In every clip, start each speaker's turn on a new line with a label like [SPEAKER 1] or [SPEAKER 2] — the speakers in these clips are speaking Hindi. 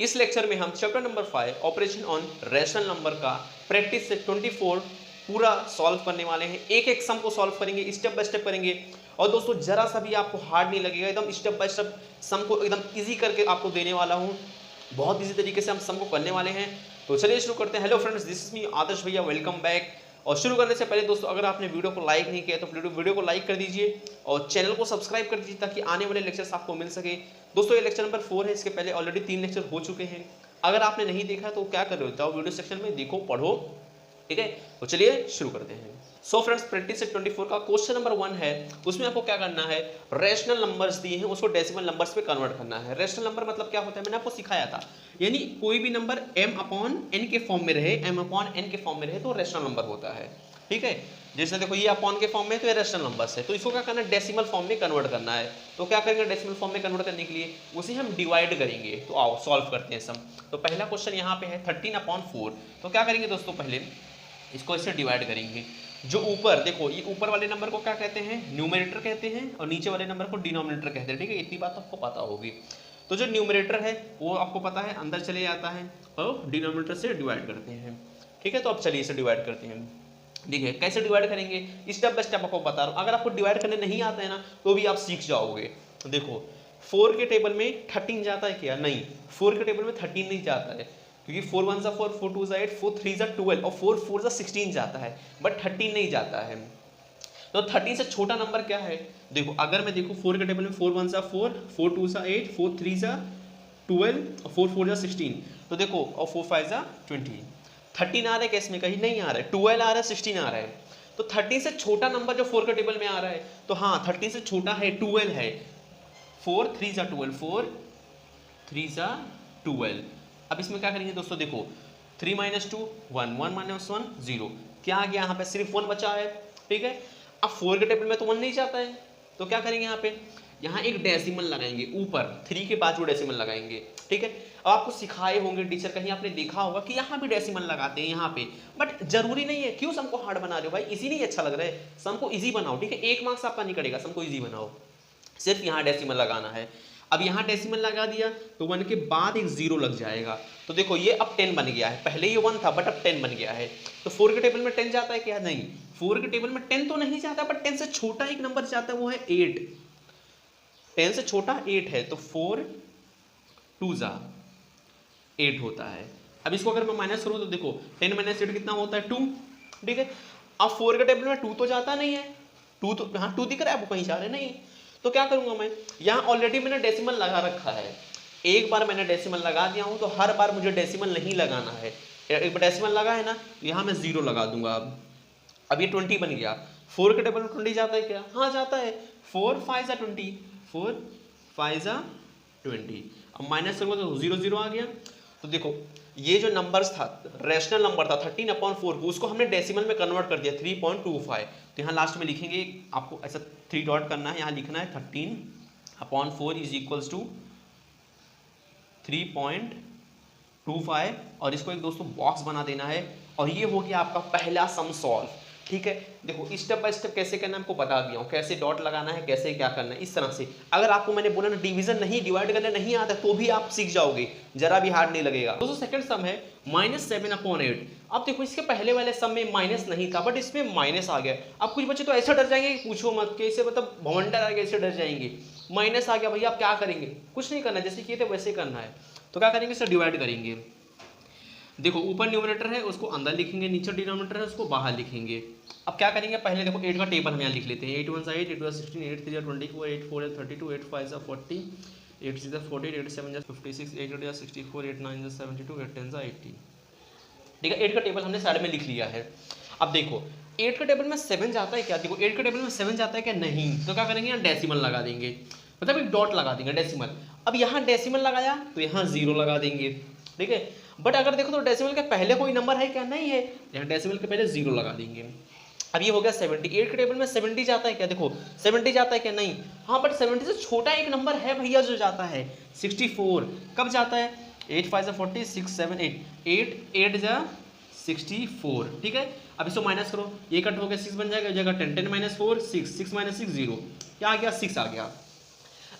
[SPEAKER 1] इस लेक्चर में हम chapter number 5 operation on rational number का प्रैक्टिस से 24 पूरा सॉल्व करने वाले हैं। एक एक सम को सॉल्व करेंगे, स्टेप बाय स्टेप करेंगे। और दोस्तों जरा सा भी आपको हार्ड नहीं लगेगा, एकदम स्टेप बाय स्टेप सम को एकदम इजी करके आपको देने वाला हूँ। बहुत इजी तरीके से हम सम को करने वाले हैं। तो चलिए शुरू करते हैं। Hello friends, this is me Adarsh भैया, वेलकम बैक। और शुरू करने से पहले दोस्तों, अगर आपने वीडियो को लाइक नहीं किया तो वीडियो को लाइक कर दीजिए और चैनल को सब्सक्राइब कर दीजिए ताकि आने वाले लेक्चर्स आपको मिल सके। दोस्तों ये लेक्चर नंबर 4 है, इसके पहले ऑलरेडी 3 लेक्चर हो चुके हैं। अगर आपने नहीं देखा तो क्या कर रहे हो, जाओ वीडियो सेक्शन में देखो, पढ़ो, ठीक है। तो चलिए शुरू करते हैं। सो फ्रेंड्स, प्रैक्टिस सेट 24 का क्वेश्चन नंबर 1 है। उसमें आपको क्या करना है, रैशनल नंबर्स दिए हैं उसको डेसिमल नंबर्स में कन्वर्ट करना है। रैशनल नंबर मतलब क्या होता है, मैंने आपको सिखाया था, यानी कोई भी नंबर m/n के फॉर्म में रहे, m/n के फॉर्म में रहे तो रैशनल नंबर होता है, ठीक है। जैसे देखो ये अपॉन के फॉर्म में तो ये रैशनल नंबर्स है, तो इसको क्या करना है, डेसिमल फॉर्म में कन्वर्ट करना है। तो क्या करेंगे, डेसिमल फॉर्म में कन्वर्ट करने के लिए उसे हम डिवाइड करेंगे। तो आओ सॉल्व करते हैं सम। तो पहला क्वेश्चन यहाँ पे है 13/4। तो क्या करेंगे दोस्तों, पहले इसको इससे डिवाइड करेंगे। जो ऊपर देखो, ये ऊपर वाले नंबर को क्या कहते हैं, न्यूमरेटर कहते हैं, और नीचे वाले नंबर को डिनोमिनेटर कहते हैं, ठीक है। इतनी बात आपको पता होगी। तो जो न्यूमरेटर है वो आपको पता है अंदर चले जाता है और डिनोमिनेटर से डिवाइड करते हैं, ठीक है। तो अब चलिए इसे डिवाइड करते हैं, ठीक है। कैसे डिवाइड करेंगे स्टेप बाय स्टेप आपको बता रहा हूँ। अगर आपको डिवाइड करने नहीं आता है ना तो भी आप सीख जाओगे। तो देखो 4 के टेबल में 13 जाता है क्या, नहीं। 4 के टेबल में 13 नहीं जाता है, क्योंकि 4 1 4, 4 2 8, 4 3 12 और 4 4 16 जाता है, बट 13 नहीं जाता है। तो 13 से छोटा नंबर क्या है, देखो अगर मैं देखो 4 के टेबल में 4 1 4, 4 2 8, 4 3 12 और 4 4 16, तो देखो और 4 5 20। 13 आ रहा है क्या इसमें, कहीं नहीं आ रहा है। 12 आ रहा है, 16 आ रहा है। तो 13 से छोटा नंबर जो 4 के टेबल में आ रहा है, तो हाँ 13 से छोटा है, 12 है। 4 3 12, 4 3 12। अब इसमें क्या करेंगे दोस्तों, देखो 3 - 2 1, 1 - 1 0। क्या आ गया यहाँ पे, सिर्फ 1 बचा है, ठीक है। अब 4 के टेबल में तो 1 नहीं जाता है, तो क्या करेंगे यहाँ पे, यहाँ एक डेसिमल लगाएंगे ऊपर, 3 के बाजू डेसिमल लगाएंगे, ठीक है। अब आपको सिखाए होंगे टीचर, कहीं आपने देखा होगा कि यहाँ भी डेसिमल लगाते हैं यहाँ पे, बट जरूरी नहीं है। क्यों सम को हार्ड बना रहे हो भाई, इजी नहीं अच्छा लग रहा है, सम को इजी बनाओ, ठीक है। 1 मार्क्स आपका नहीं कटेगा, सम को इजी बनाओ, सिर्फ यहाँ डेसिमल लगाना है। अब यहाँ डेसिमल लगा दिया तो 1 के बाद एक 0 लग जाएगा। तो देखो ये अब 10 बन गया है, पहले ये 1 था बट अब 10 बन गया है। तो 4 के टेबल में 10 जाता है क्या, नहीं। 4 के टेबल में 10 तो नहीं जाता, बट 10 से छोटा एक नंबर जाता है, वो है 8। 10 से छोटा 8 है, तो 4 2 8 होता है। अब इसको अगर मैं माइनस करूँ तो देखो 10 - 8 कितना होता है, 2, ठीक है। अब 4 के टेबल में 2 तो जाता नहीं है, 2 तो हाँ 2 दिख रहा है, वो कहीं जा रहे नहीं। तो क्या करूंगा मैं, यहाँ ऑलरेडी मैंने डेसिमल लगा रखा है, एक बार मैंने डेसिमल लगा दिया हूँ, तो हर बार मुझे डेसिमल नहीं लगाना है। एक बार डेसिमल लगा है ना, तो यहाँ मैं 0 लगा दूंगा। अब ये 20 बन गया। 4 के टेबल में 20 जाता है क्या, हाँ जाता है। 4 5 20, 4 5 20। अब माइनस करूंगा तो 0 0 आ गया। तो देखो ये जो नंबर्स था, रैशनल नंबर था 13/4 को, उसको हमने डेसिमल में कन्वर्ट कर दिया 3.25। तो यहाँ लास्ट में लिखेंगे, आपको ऐसा 3 डॉट करना है, यहाँ लिखना है 13/4 इज इक्वल्स टू 3.25, और इसको एक दोस्तों बॉक्स बना देना है। और ये हो गया आपका पहला सम सॉल्व, ठीक है। देखो स्टेप बाय स्टेप कैसे करना है आपको बता दिया हूँ, कैसे डॉट लगाना है, कैसे क्या करना है, इस तरह से। अगर आपको मैंने बोला ना डिवीजन नहीं, डिवाइड करना नहीं आता तो भी आप सीख जाओगे, जरा भी हार्ड नहीं लगेगा। दोस्तों सेकंड सम है -7/8। अब देखो इसके पहले वाले सम में माइनस नहीं था, बट इसमें माइनस आ गया। अब कुछ बच्चे तो ऐसा डर जाएंगे कि पूछो मत, कैसे मतलब भवंडर आ गया, ऐसे डर जाएंगे। माइनस आ गया भैया, आप क्या करेंगे, कुछ नहीं करना, जैसे किए थे वैसे करना है। तो क्या करेंगे, इसे डिवाइड करेंगे। देखो ऊपर न्यूमरेटर है उसको अंदर लिखेंगे, नीचे डिनोमिनेटर है उसको बाहर लिखेंगे। अब क्या करेंगे, पहले देखो 8 का टेबल हम यहाँ लिख लेते हैं। 8 1 8, 8 2 16, 8 3 24, 8 4 32, 8 5 40, 8 6 40, 8 7 56, 8 8 64, 8 9 72, 8 10 80, ठीक है। 8 का टेबल हमने साइड में लिख लिया है। अब देखो 8 का टेबल में 7 जाता है क्या, देखो 8 का टेबल में 7 जाता है क्या, नहीं। तो क्या करेंगे, यहाँ डेसिमल लगा देंगे, मतलब एक डॉट लगा देंगे, डेसिमल। अब यहाँ डेसिमल लगाया तो यहाँ 0 लगा देंगे, ठीक है। बट अगर देखो तो डेसिमल के पहले कोई नंबर है क्या, नहीं है, यहाँ डेसिमल के पहले 0 लगा देंगे। अब ये हो गया 70। 8 के टेबल में 70 जाता है क्या, देखो 70 जाता है क्या, नहीं। हाँ बट 70 से छोटा एक नंबर है भैया जो जाता है, 64। कब जाता है, 8 5 40, 6 7 8, 8 8 64, ठीक है। अब इसको माइनस करो, ये कट हो गया 6 बन जाएगा, जगह 10 10 - 4 6 6 - 6 0, क्या आ गया, 6 आ गया।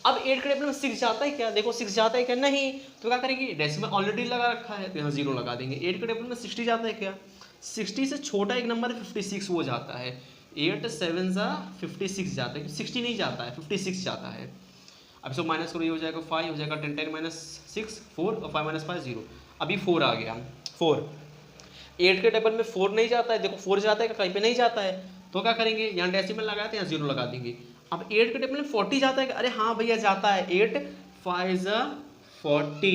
[SPEAKER 1] अब 8 के टेबल में 6 जाता है क्या, देखो 6 जाता है क्या, नहीं, तो क्या करेंगे, डेसिमल ऑलरेडी लगा रखा है तो यहाँ 0 लगा देंगे। 8 के टेबल में 60 जाता है क्या, 60 से छोटा एक नंबर 56 वो जाता है, 8 7 जा 56 जाता है, 60 नहीं जाता है, 56 जाता है। अब इसको माइनस करो, ये हो जाएगा 5, हो जाएगा 10 10 माइनस 6 4 और 5 माइनस 5 0। अभी 4 आ गया, 4 8 के टेबल में 4 नहीं जाता है, देखो 4 जाता है कहीं पे नहीं जाता है, तो क्या करेंगे, यहाँ डेसिमल लगाते हैं, यहाँ 0 लगा देंगे। अब 8 के टेबल में 40 जाता है, अरे हाँ भैया जाता है, 8 5 जा 40,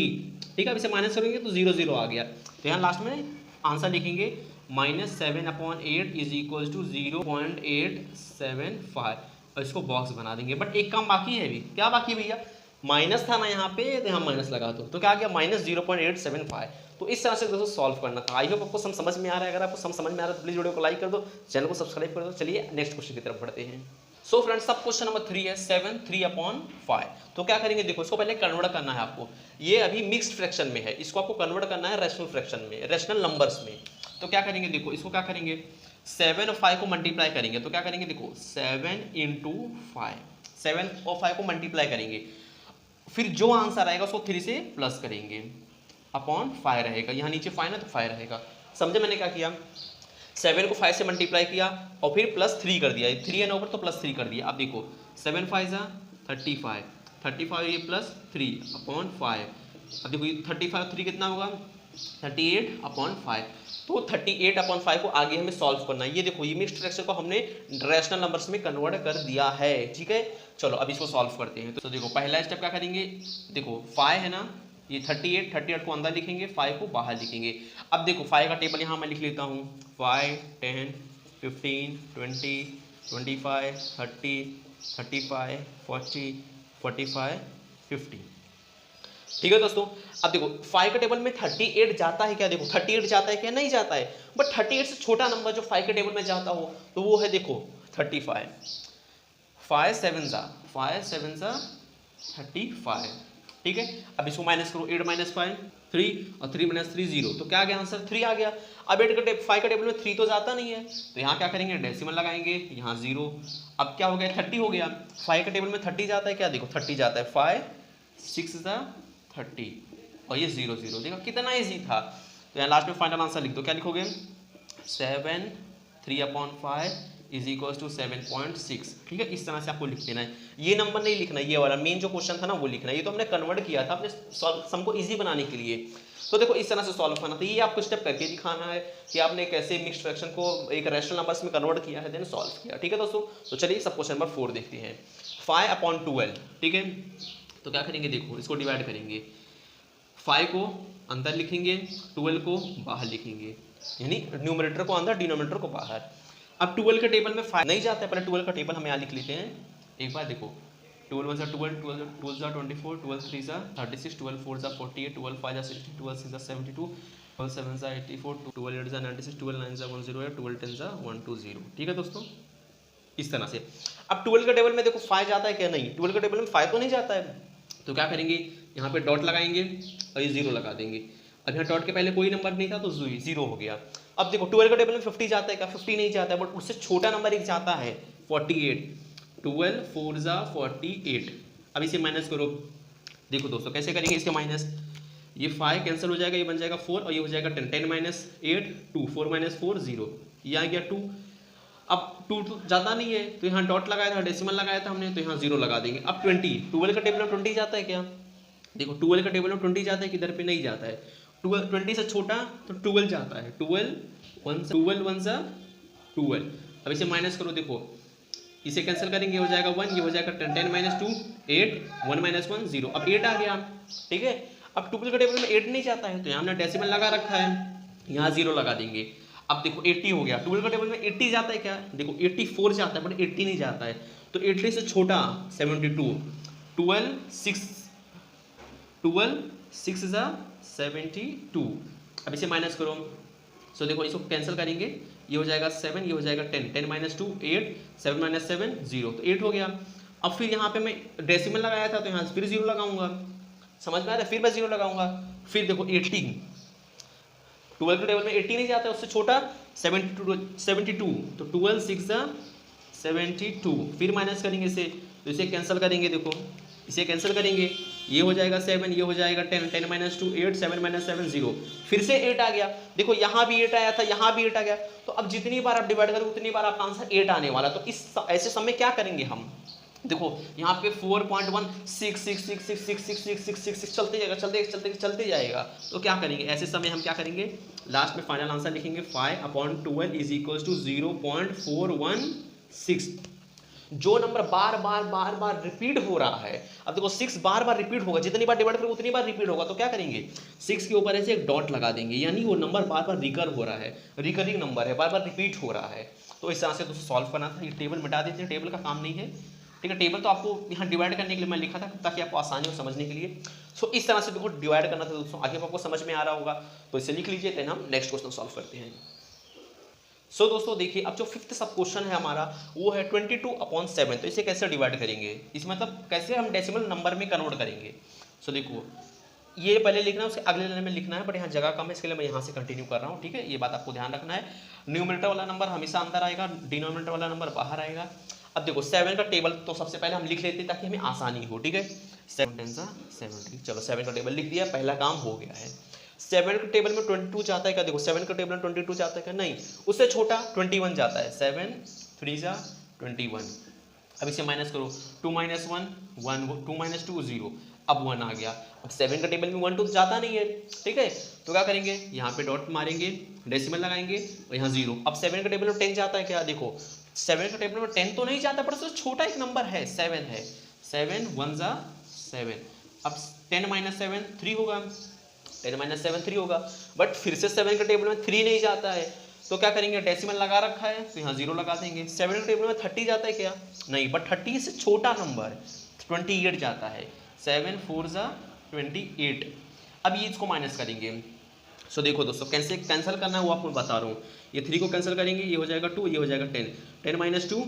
[SPEAKER 1] ठीक है। अब इसे माइनस करेंगे तो 0 0 आ गया, तो यहाँ लास्ट में आंसर लिखेंगे -7/8 इज इक्वल टू 0.875 और इसको बॉक्स बना देंगे। बट एक काम बाकी है, भी क्या बाकी भैया, माइनस था ना यहाँ पे, तो यहाँ माइनस लगा दो, तो क्या आ गया -0.875। तो इस तरह से दोस्तों सॉल्व करना था। आई होप आपको समझ में आ रहा है। अगर आपको समझ में आ रहा है तो प्लीज वीडियो को लाइक कर दो, चैनल को सब्सक्राइब कर दो। चलिए नेक्स्ट क्वेश्चन की तरफ बढ़ते हैं। सो फ्रेंड्स, सब क्वेश्चन नंबर 3 है 7 3/5। तो क्या करेंगे, देखो इसको पहले कन्वर्ट करना है आपको, ये अभी मिक्स्ड फ्रैक्शन में है, इसको आपको कन्वर्ट करना है रैशनल फ्रैक्शन में, रैशनल नंबर्स में। तो क्या करेंगे, देखो इसको क्या करेंगे, 7 और 5 को मल्टीप्लाई करेंगे, तो क्या करेंगे, देखो 7 × 5, 7 और 5 को मल्टीप्लाई करेंगे, फिर जो आंसर आएगा उसको 3 से प्लस करेंगे, अपॉन 5 रहेगा, यहाँ नीचे 5 ना तो 5 रहेगा। समझे मैंने क्या किया, 7 को 5 से मल्टीप्लाई किया और फिर +3 कर दिया, 3 है ना ऊपर तो +3 कर दिया। अब देखो 7 5 जा 35, 35 ये +3 अपॉन 5। अब देखो 35 3 कितना होगा, 38/5। तो 38/5 को आगे हमें सॉल्व करना है। ये देखो ये मिक्स्ड फ्रैक्शन को हमने रैशनल नंबर्स में कन्वर्ट कर दिया है, ठीक है। चलो अब इसको सॉल्व करते हैं। तो देखो पहला स्टेप क्या करेंगे, देखो 5 है ना, ये 38 को अंदर लिखेंगे, 5 को बाहर लिखेंगे। अब देखो 5 का टेबल यहाँ मैं लिख लेता हूँ, 5 10 15 20 25 30 35 40 45 50, ठीक है दोस्तों। अब देखो 5 के टेबल में 38 जाता है क्या, देखो 38 जाता है क्या, नहीं जाता है। बट 38 से छोटा नंबर जो 5 के टेबल में जाता हो तो वो है देखो 35, 5 7 जा 35, ठीक है। अब इसको माइनस करो, 8 - 5 3 और 3 - 3 0, तो क्या आ गया आंसर, 3 आ गया। अब 5 के टेबल में 3 तो जाता नहीं है, तो यहाँ क्या करेंगे, डेसिमल लगाएंगे, यहाँ 0। अब क्या हो गया, 30 हो गया। 5 के टेबल में 30 जाता है क्या, देखो 30 जाता है, 5 6 जा 30 और ये 0 0, देखो कितना ईजी था। तो यहाँ लास्ट में फाइनल आंसर लिख दो, क्या लिखोगे, 7 3/5 इज इक्वल टू 7.6, ठीक है। इस तरह से आपको लिख देना है, ये नंबर नहीं लिखना, ये वाला मेन जो क्वेश्चन था ना वो लिखना है। ये तो हमने कन्वर्ट किया था अपने सम को इजी बनाने के लिए। तो देखो इस तरह से सॉल्व करना था, ये आपको स्टेप करके दिखाना है कि आपने कैसे मिक्स्ड फ्रैक्शन को एक रैशनल नंबर्स में कन्वर्ट किया है, देन सॉल्व किया, ठीक है दोस्तों। तो चलिए सब क्वेश्चन नंबर 4 देखते हैं, 5/12, ठीक है। तो क्या करेंगे, देखो इसको डिवाइड करेंगे, 5 को अंदर लिखेंगे, 12 को बाहर लिखेंगे, यानी न्यूमरेटर को अंदर डिनोमिनेटर को बाहर। अब 12 के टेबल में 5 नहीं जाता है, पहले 12 का टेबल हम यहाँ लिख लेते हैं एक बार। देखो 12 1 = 12, 12 जा 24, 12 3 जा 36, 12 4 जा 48, 12 5 जा 60, 12 6 जा 72, 12 7 जा 84, 12 8 जा 96, 12 9 जा 108, 12 10 जा 120, ठीक है दोस्तों। इस तरह से अब 12 के टेबल में देखो 5 जाता है क्या, नहीं, 12 के टेबल में 5 तो नहीं जाता है, तो क्या करेंगे, यहाँ पे डॉट लगाएंगे और ये 0 लगा देंगे। अब यहाँ डॉट के पहले कोई नंबर नहीं था तो 0 हो गया। अब देखो 12 के टेबल में 50 जाता है क्या, 50 नहीं जाता है, बट उससे छोटा नंबर एक जाता है 48, 12 4 जा 48। अब इसे माइनस करो, देखो दोस्तों कैसे करेंगे इसके माइनस, ये 5 कैंसिल हो जाएगा, ये बन जाएगा 4 और ये हो जाएगा 10, 10 - 8 2, 4 - 4 0, ये आ गया 2। अब 2 तो ज़्यादा नहीं है तो यहाँ डॉट लगाया था, डेसिमल लगाया था हमने, तो यहाँ 0 लगा देंगे। अब 20, 12 का टेबल में 20 जाता है क्या, देखो 12 का टेबल में 20 जाता है, किधर पे नहीं जाता है, 20 से छोटा तो 12 जाता है, 12 1 जा 12। अब इसे माइनस करो, देखो इसे कैंसिल करेंगे, हो जाएगा 1, ये हो जाएगा 10, 10 - 2 8, 1 - 1 0। अब 8 आ गया, ठीक है। अब 12 के टेबल में 8 नहीं जाता है तो यहाँ हमने डेसिमल लगा रखा है, यहाँ 0 लगा देंगे। अब देखो 80 हो गया, 12 के टेबल में 80 जाता है क्या, देखो 84 जाता है बट 80 नहीं जाता है, तो 80 से छोटा 72, 12 6 जा 72। अब इसे माइनस करो, सो देखो इसको कैंसिल करेंगे, ये हो जाएगा 7, ये हो जाएगा 10, 10 - 2 8, 7 - 7 0, तो 8 हो गया। अब फिर यहाँ पे मैं डेसिमल लगाया था तो यहाँ फिर 0 लगाऊंगा, समझ में आ रहा है, फिर मैं 0 लगाऊंगा। फिर देखो 80, 12 के टेबल में 80 नहीं जाता है, उससे छोटा 72, तो 12 6 जा 72, फिर माइनस करेंगे इसे, तो इसे कैंसिल करेंगे, देखो इसे कैंसिल करेंगे, ये हो जाएगा 7, ये हो जाएगा 10, 10 माइनस 2 8, 7 माइनस 7 0, फिर से 8 आ गया। देखो यहाँ भी 8 आया था, यहाँ भी 8 आ गया, तो अब जितनी बार आप डिवाइड करोगे उतनी बार आपका आंसर 8 आने वाला। तो इस ऐसे समय क्या करेंगे हम, देखो यहाँ पे 4.166666666 चलते जाएगा, चलते जाएगा। तो क्या करेंगे ऐसे समय हम क्या करेंगे, लास्ट में फाइनल आंसर लिखेंगे 5/12 इज इक्वल टू 0.416। जो नंबर बार बार रिपीट हो रहा है, अब देखो 6 बार बार रिपीट होगा, जितनी बार डिवाइड करोगे उतनी बार रिपीट होगा, तो क्या करेंगे 6 के ऊपर ऐसे एक डॉट लगा देंगे, यानी वो नंबर बार बार रिकर हो रहा है, रिकरिंग नंबर है, बार बार रिपीट हो रहा है। तो इस तरह से दोस्तों सॉल्व करना था। ये टेबल मिटा देते हैं, टेबल का काम नहीं है, ठीक है। टेबल तो आपको यहाँ डिवाइड करने के लिए मैं लिखा था ताकि आपको आसानी हो समझने के लिए। सो इस तरह से देखो डिवाइड करना था दोस्तों, आगे आपको समझ में आ रहा होगा, तो इसे लिख लीजिए, देन हम नेक्स्ट क्वेश्चन सॉल्व करते हैं। सो दोस्तों देखिए, अब जो फिफ्थ सब क्वेश्चन है हमारा वो है 22/7। तो इसे कैसे डिवाइड करेंगे, इस मतलब कैसे हम डेसिमल नंबर में कन्वर्ट करेंगे। सो देखो ये पहले लिखना है, उसके अगले लाइन में लिखना है, बट यहाँ जगह कम है इसके लिए मैं यहाँ से कंटिन्यू कर रहा हूँ, ठीक है। ये बात आपको ध्यान रखना है, न्यूमरेटर वाला नंबर हमेशा अंदर आएगा, डिनोमिनेटर वाला नंबर बाहर आएगा। अब देखो 7 का टेबल तो सबसे पहले हम लिख लेते हैं ताकि हमें आसानी हो, ठीक है। 7 10 70, चलो 7 का टेबल लिख दिया, पहला काम हो गया है। 7 के टेबल में 22 जाता है क्या, देखो 7 के टेबल में 22 जाता है क्या, नहीं, उससे छोटा 21 जाता है, 7 3 21। अब इसे माइनस करो, 2 - 1 1, 2 - 2 0, अब 1 आ गया। अब 7 का टेबल में 1 2 तो जाता नहीं है, ठीक है, तो क्या करेंगे यहाँ पे डॉट मारेंगे, डेसिमल लगाएंगे और यहाँ 0। अब 7 का टेबल में 10 जाता है क्या, देखो 7 का टेबल में 10 तो नहीं जाता, पर उससे छोटा एक नंबर है 7 है, 7 1 7। अब 10 - 7 3 होगा, 10 - 7 3 होगा, बट फिर से 7 के टेबल में 3 नहीं जाता है, तो क्या करेंगे डेसिमल लगा रखा है तो यहाँ 0 लगा देंगे। 7 के टेबल में 30 जाता है क्या, नहीं, बट 30 से छोटा नंबर 28 जाता है, 7 4 28। अब ये इसको माइनस करेंगे। सो देखो दोस्तों कैसे कैंसिल करना है वो आपको बता रहा हूँ, ये 3 को कैंसिल करेंगे, ये हो जाएगा 2, ये हो जाएगा 10, 10 - 2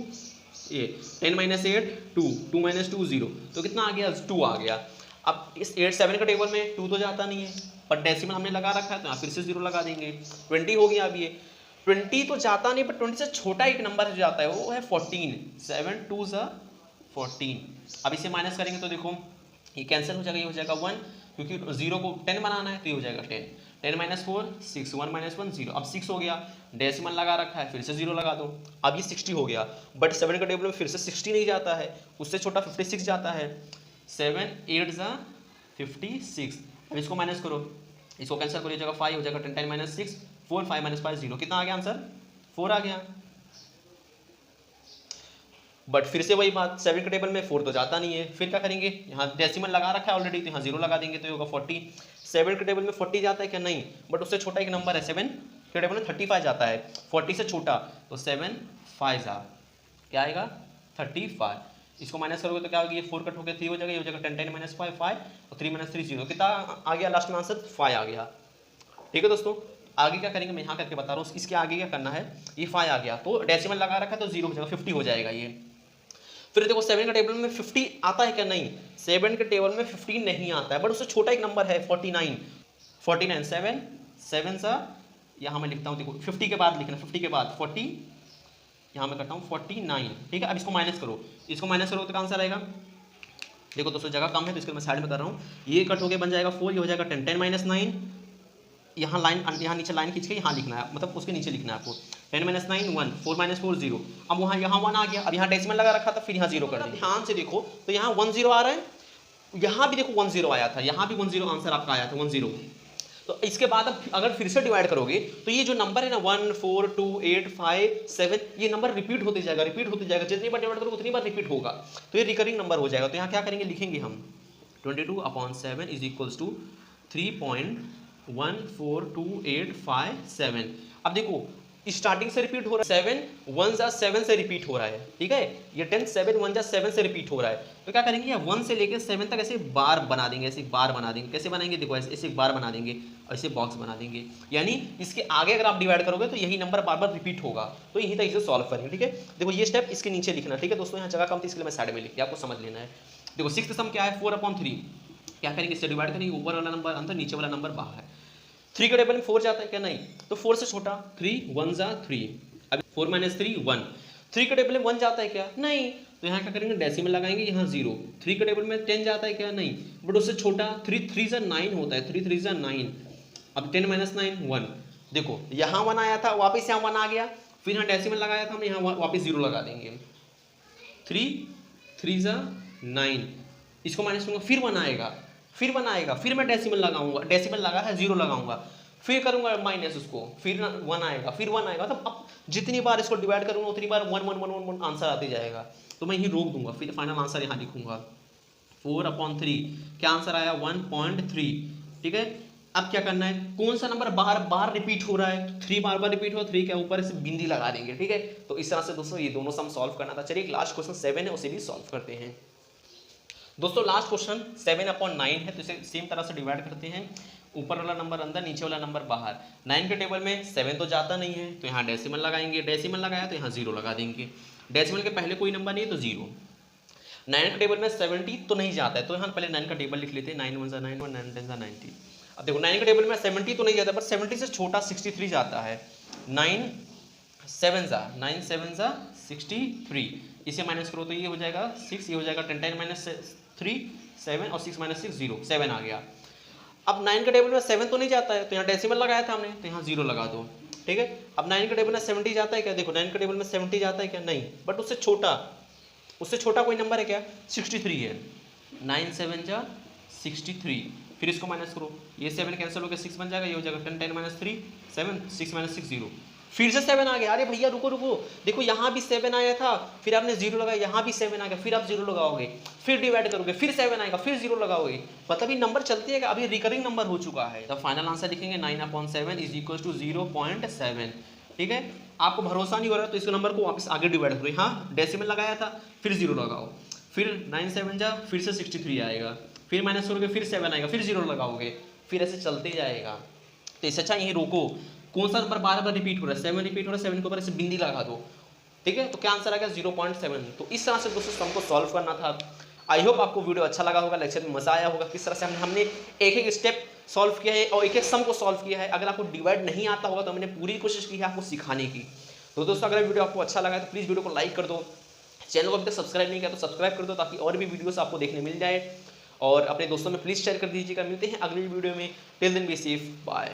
[SPEAKER 1] ये 10 - 8 2, 2 - 2 0, तो कितना आ गया 2 आ गया। अब इस 8 7 के टेबल में 2 तो जाता नहीं है, पर डेसिमल हमने लगा रखा है तो यहाँ फिर से 0 लगा देंगे, 20 हो गया। अब ये 20 तो जाता नहीं, पर 20 से छोटा एक नंबर जो जाता है वो है 14, 7 2 14। अब इसे माइनस करेंगे तो देखो ये कैंसिल हो जाएगा, ये हो जाएगा 1, क्योंकि 0 को 10 बनाना है तो ये हो जाएगा 10, 10 - 4 6, 1 - 1 0। अब 6 हो गया, डेसिमल लगा रखा है, फिर से 0 लगा दो, अब ये 60 हो गया। बट 7 के टेबल में फिर से 60 नहीं जाता है, उससे छोटा 56 जाता है, 7 8 56। अब इसको माइनस करो, इसको कैंसिल करो, ये जगह 5 हो जाएगा, 10 10 - 6 4, 5 - 5 0, कितना आ गया आंसर 4 आ गया। बट फिर से वही बात, 7 के टेबल में 4 तो जाता नहीं है, फिर क्या करेंगे यहाँ डेसिमल लगा रखा है ऑलरेडी तो यहाँ 0 लगा देंगे, तो ये होगा 40। 7 के टेबल में 40 जाता है क्या, नहीं, बट उससे छोटा एक नंबर है, 7 के टेबल में 35 जाता है, 40 से छोटा, तो 7 5 क्या आएगा 35। इसको माइनस करोगे तो क्या होगी, ये 4 कट हो गया 3 हो जाएगा, ये हो जाएगा 10 10 - 5 5 और 3 - 3 0, कितना आ गया लास्ट में आंसर 5 आ गया, ठीक है दोस्तों। आगे क्या करेंगे मैं यहाँ करके बता रहा हूँ, इसके आगे क्या करना है, ये 5 आ गया तो डेसिमल लगा रखा है तो 0 हो जाएगा, 50 हो जाएगा ये। फिर देखो 7 के टेबल में 50 आता है क्या, नहीं, 7 के टेबल में 50 नहीं आता है, बट उससे छोटा एक नंबर है 49, 49 7 7 यहाँ मैं लिखता हूँ, देखो 50 के बाद लिखना, 50 के बाद 40, यहाँ मैं करता हूँ 49, ठीक है। अब इसको माइनस करो, इसको माइनस करो तो आंसर आएगा, देखो दोस्तों जगह कम है तो इसको मैं साइड में कर रहा हूँ, ये कट हो गया बन जाएगा 4, ये हो जाएगा 10 10 - 9, यहाँ लाइन, यहाँ नीचे लाइन खींच के यहाँ लिखना है, मतलब उसके नीचे लिखना है आपको, 10 - 9 1, 4 - 4 0। अब वहाँ यहाँ 1 आ गया, अब यहाँ डेसिमल लगा रखा था, फिर यहाँ 0 कर दिया, ध्यान से देखो तो यहाँ 1 0 आ रहा है, यहाँ भी देखो 1 0 आया था, यहाँ भी 1 0 आंसर आपका आया था 1 0। तो इसके बाद अब अगर फिर से डिवाइड करोगे तो ये जो नंबर है ना 1 4 2 8 5 7, ये नंबर रिपीट होते जाएगा, जितनी बार डिवाइड करोगे उतनी बार रिपीट होगा, तो ये रिकरिंग नंबर हो जाएगा। तो यहाँ क्या करेंगे, लिखेंगे हम 22/7 इज इक्वल्स टू 3.14285 अब देखो स्टार्टिंग से रिपीट हो रहा है, 7 1 7 से रिपीट हो रहा है, ठीक है, ये 10 7 1 7 से रिपीट हो रहा है, तो क्या करेंगे या 1 से लेकर 7 तक ऐसे बार बना देंगे, ऐसे बार बना देंगे, कैसे बनाएंगे देखो ऐसे बार बना देंगे, ऐसे बॉक्स बना देंगे, यानी इसके आगे अगर आप डिवाइड करोगे तो यही नंबर बार बार रिपीट होगा, तो यही तक इसे सॉल्व करेंगे, ठीक है। देखो ये स्टेप इसके नीचे लिखना, ठीक है दोस्तों, यहाँ जगह कम थी इसके लिए मैं साइड में लिख दिया, आपको समझ लेना है। देखो 6th सम क्या है 4/3, क्या करेंगे इससे डिवाइड करेंगे, ऊपर वाला नंबर अंदर, नीचे वाला नंबर बाहर। 3 के टेबल में 4 जाता है क्या, नहीं, तो 4 से छोटा 3 1 3, अब 4 - 3 1। 3 के टेबल में 1 जाता है क्या, नहीं, तो यहाँ क्या करेंगे, डेसिमल लगाएंगे, यहाँ 0। 3 के टेबल में 10 जाता है क्या, नहीं, बट उससे छोटा 3 3 जा 9 होता है, 3 3 जा 9। अब 10 - 9 1, देखो यहाँ 1 आया था, वापस यहाँ 1 आ गया, फिर यहाँ डेसिमल लगाया था हमने, यहाँ वापस 0 लगा देंगे। 3 3 जा 9, इसको माइनस करूँगा, फिर 1 आएगा, फिर 1 आएगा, फिर मैं डेसिमल लगाऊंगा, डेसिमल लगा है 0 लगाऊंगा, फिर करूंगा माइनस उसको, फिर 1 आएगा, फिर 1 आएगा। तो अब जितनी बार इसको डिवाइड करूंगा उतनी बार 1 1 1 1 1 आंसर आते जाएगा। तो मैं यही रोक दूंगा, फिर फाइनल आंसर यहाँ लिखूंगा 4/3। क्या आंसर आया, 1.3। ठीक है, अब क्या करना है, कौन सा नंबर बार बार रिपीट हो रहा है, तो 3 बार बार रिपीट हो, 3 के ऊपर से बिंदी लगा देंगे। ठीक है, तो इस तरह से दोस्तों ये दोनों सम सॉल्व करना था। चलिए लास्ट क्वेश्चन 7 है, उसे भी सॉल्व करते हैं। दोस्तों लास्ट क्वेश्चन 7/9 है, तो इसे सेम तरह से डिवाइड करते हैं, ऊपर वाला नंबर अंदर, नीचे वाला नंबर बाहर। 9 के टेबल में 7 तो जाता नहीं है, तो यहाँ डेसिमल लगाएंगे, डेसिमल लगाया तो यहाँ 0 लगा देंगे, डेसिमल के पहले कोई नंबर नहीं तो 0। 9 के टेबल में 70 तो नहीं जाता है, तो यहाँ पहले 9 का टेबल लिख लेते हैं, 9 1 9 1 9 10 90। अब देखो 9 के टेबल में 70 तो नहीं जाता, बट 70 से छोटा 63 जाता है। 9 7 63, इसे माइनस करो तो ये हो जाएगा 6, ये हो जाएगा 10 10 3 7 और 6 - 6 0, 7 आ गया। अब 9 के टेबल में 7 तो नहीं जाता है, तो यहाँ डेसिमल लगाया था हमने, तो यहाँ 0 लगा दो। ठीक है, अब 9 के टेबल में 70 जाता है क्या, देखो 9 के टेबल में 70 जाता है क्या, नहीं, बट उससे छोटा कोई नंबर है क्या, 63 है। 9 7 जा 63, फिर इसको माइनस करो, ये 7 कैंसिल हो गया, 6 बन जाएगा, ये हो जाएगा 10 10 3 7 6 - 6 0, फिर से 7 आ गया। अरे भैया रुको, देखो यहाँ भी 7 आया था, फिर आपने 0 लगाया, यहाँ भी 7 आ गया, फिर आप 0 लगाओगे, फिर डिवाइड करोगे, फिर 7 आएगा, फिर 0 लगाओगे, मतलब ये नंबर चलती है, अभी रिकरिंग नंबर हो चुका है। तो फाइनल आंसर लिखेंगे 9/7 = 0.7। ठीक है, आपको भरोसा नहीं हो रहा तो इस नंबर को वापस आगे डिवाइड करो, हाँ डेसिमल लगाया था, फिर 0 लगाओ, फिर 9 7 जा, फिर से 63 आएगा, फिर माइनस करोगे, फिर 7 आएगा, फिर 0 लगाओगे, फिर ऐसे चलते जाएगा। तो इससे अच्छा यही रोको, कौन सा नंबर बार बार रिपीट हो रहा है, 7 रिपीट हो रहा है, 7 के ऊपर ऐसे बिंदी लगा दो। ठीक है, तो क्या आंसर आ गया, 0.7। तो इस तरह से दोस्तों हमको सॉल्व करना था। आई होप आपको वीडियो अच्छा लगा होगा, लेक्चर में मजा आया होगा, किस तरह से हमने एक एक स्टेप सॉल्व किया है और एक एक सम को सॉल्व किया है। अगर आपको डिवाइड नहीं आता होगा तो हमने पूरी कोशिश की है आपको सिखाने की। तो दोस्तों अगर वीडियो आपको अच्छा लगा तो प्लीज़ वीडियो को लाइक कर दो, चैनल को अभी तक सब्सक्राइब नहीं किया तो सब्सक्राइब कर दो, ताकि और भी वीडियोस आपको देखने मिल जाए, और अपने दोस्तों में प्लीज़ शेयर कर दीजिएगा। मिलते हैं अगली वीडियो में, till then be safe, bye.